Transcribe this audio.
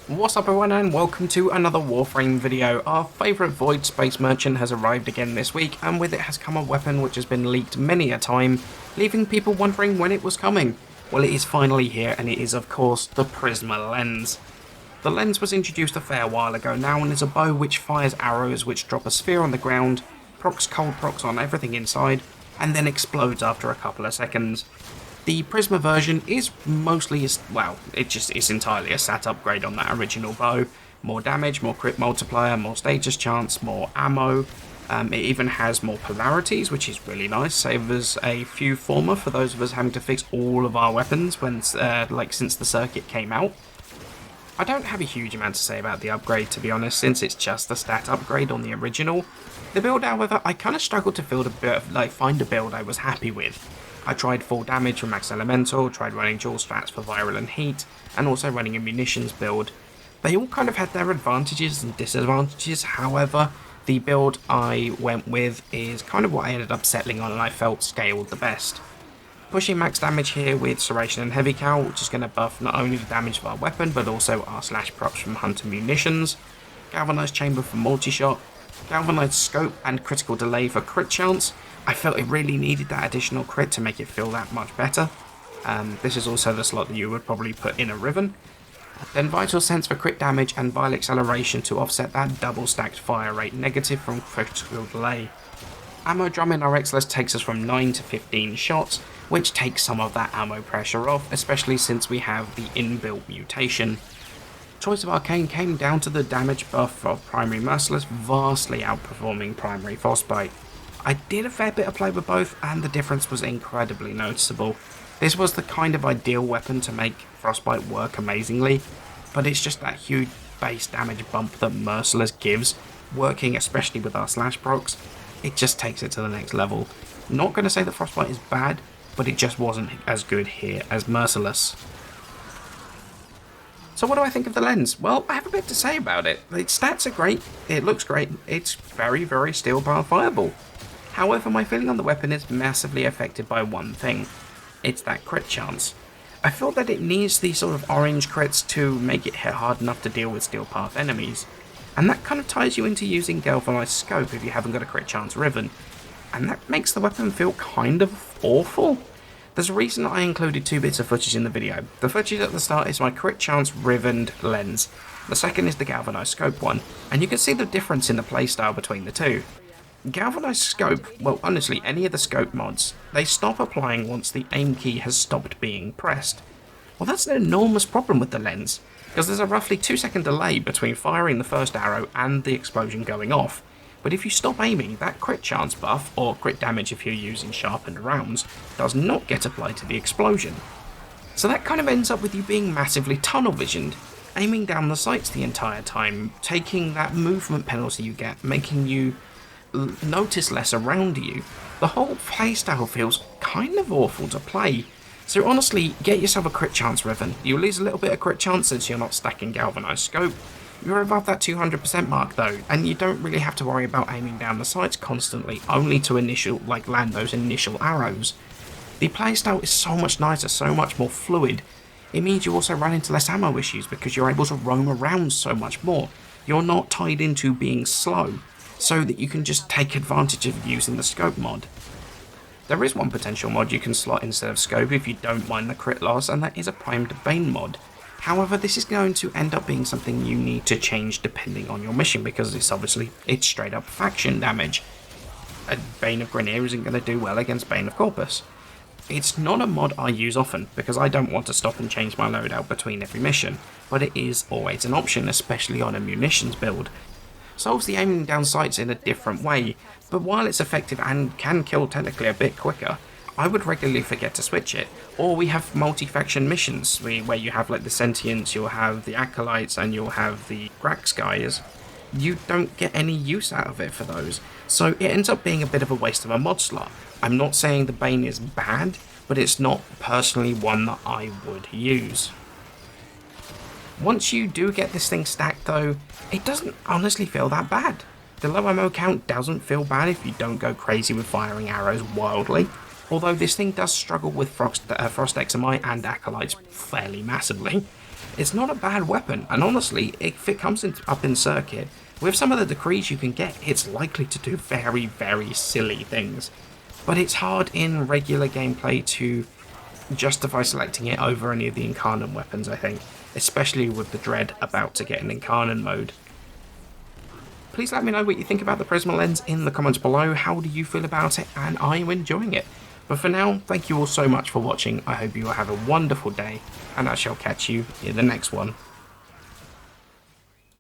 What's up everyone and welcome to another Warframe video. Our favourite Void Space Merchant has arrived again this week, and with it has come a weapon which has been leaked many a time, leaving people wondering when it was coming. Well, it is finally here, and it is of course the Prisma Lenz. The lens was introduced a fair while ago now and is a bow which fires arrows which drop a sphere on the ground, procs cold procs on everything inside, and then explodes after a couple of seconds. The Prisma version is mostly, well, it's entirely a stat upgrade on that original bow. More damage, more crit multiplier, more status chance, more ammo. It even has more polarities, which is really nice. Saves us a few former for those of us having to fix all of our weapons when, since the circuit came out. I don't have a huge amount to say about the upgrade, to be honest, since it's just a stat upgrade on the original. The build, however, I kind of struggled to find a build I was happy with. I tried full damage for max elemental, tried running dual strats for viral and heat, and also running a munitions build. They all kind of had their advantages and disadvantages, however, the build I went with is kind of what I ended up settling on and I felt scaled the best. Pushing max damage here with Serration and Heavy Cowl, which is going to buff not only the damage of our weapon, but also our slash props from Hunter munitions. Galvanized Chamber for multi-shot. Galvanized Scope and Critical Delay for crit chance. I felt it really needed that additional crit to make it feel that much better. This is also the slot that you would probably put in a Riven. Then Vital Sense for crit damage and Vile Acceleration to offset that double stacked fire rate negative from Critical Delay. Ammo Drum in our X-List takes us from 9 to 15 shots, which takes some of that ammo pressure off, especially since we have the inbuilt mutation. Choice of Arcane came down to the damage buff of Primary Merciless vastly outperforming Primary Frostbite. I did a fair bit of play with both, and the difference was incredibly noticeable. This was the kind of ideal weapon to make Frostbite work amazingly, but it's just that huge base damage bump that Merciless gives, working especially with our slash procs. It just takes it to the next level. Not going to say that Frostbite is bad, but it just wasn't as good here as Merciless. So what do I think of the lens? Well, I have a bit to say about it. Its stats are great, it looks great, it's very, very steel bar fireable. However, my feeling on the weapon is massively affected by one thing. It's that crit chance. I feel that it needs these sort of orange crits to make it hit hard enough to deal with steel path enemies. And that kind of ties you into using Galvanized Scope if you haven't got a crit chance Riven. And that makes the weapon feel kind of awful. There's a reason I included two bits of footage in the video. The footage at the start is my crit chance Rivened lens. The second is the Galvanized Scope one, and you can see the difference in the playstyle between the two. Galvanized Scope, well honestly any of the scope mods, they stop applying once the aim key has stopped being pressed. Well, that's an enormous problem with the lens, because there's a roughly 2-second delay between firing the first arrow and the explosion going off. But if you stop aiming, that crit chance buff, or crit damage if you're using sharpened rounds, does not get applied to the explosion. So that kind of ends up with you being massively tunnel visioned, aiming down the sights the entire time, taking that movement penalty you get, making you notice less around you. The whole playstyle feels kind of awful to play. So honestly, get yourself a crit chance Riven. You lose a little bit of crit chance since you're not stacking Galvanized Scope. You're above that 200% mark though, and you don't really have to worry about aiming down the sights constantly, only to land those initial arrows. The playstyle is so much nicer, so much more fluid. It means you also run into less ammo issues because you're able to roam around so much more. You're not tied into being slow, so that you can just take advantage of using the scope mod. There is one potential mod you can slot instead of scope if you don't mind the crit loss, and that is a primed Bane mod. However, this is going to end up being something you need to change depending on your mission, because it's straight up faction damage. A Bane of Grineer isn't going to do well against Bane of Corpus. It's not a mod I use often, because I don't want to stop and change my loadout between every mission, but it is always an option, especially on a munitions build. Solves the aiming down sights in a different way, but while it's effective and can kill technically a bit quicker, I would regularly forget to switch it. Or we have multi-faction missions, where you have like the Sentients, you'll have the Acolytes, and you'll have the Grax guys. You don't get any use out of it for those, so it ends up being a bit of a waste of a mod slot. I'm not saying the Bane is bad, but it's not personally one that I would use. Once you do get this thing stacked though, it doesn't honestly feel that bad. The low ammo count doesn't feel bad if you don't go crazy with firing arrows wildly, although this thing does struggle with Frost XMI and Acolytes fairly massively. It's not a bad weapon, and honestly, if it comes up in circuit, with some of the decrees you can get, it's likely to do very, very silly things. But it's hard in regular gameplay to justify selecting it over any of the Incarnate weapons, I think, especially with the Dread about to get an Incarnate mode. Please let me know what you think about the Prisma Lens in the comments below. How do you feel about it, and are you enjoying it? But for now, thank you all so much for watching. I hope you all have a wonderful day, and I shall catch you in the next one.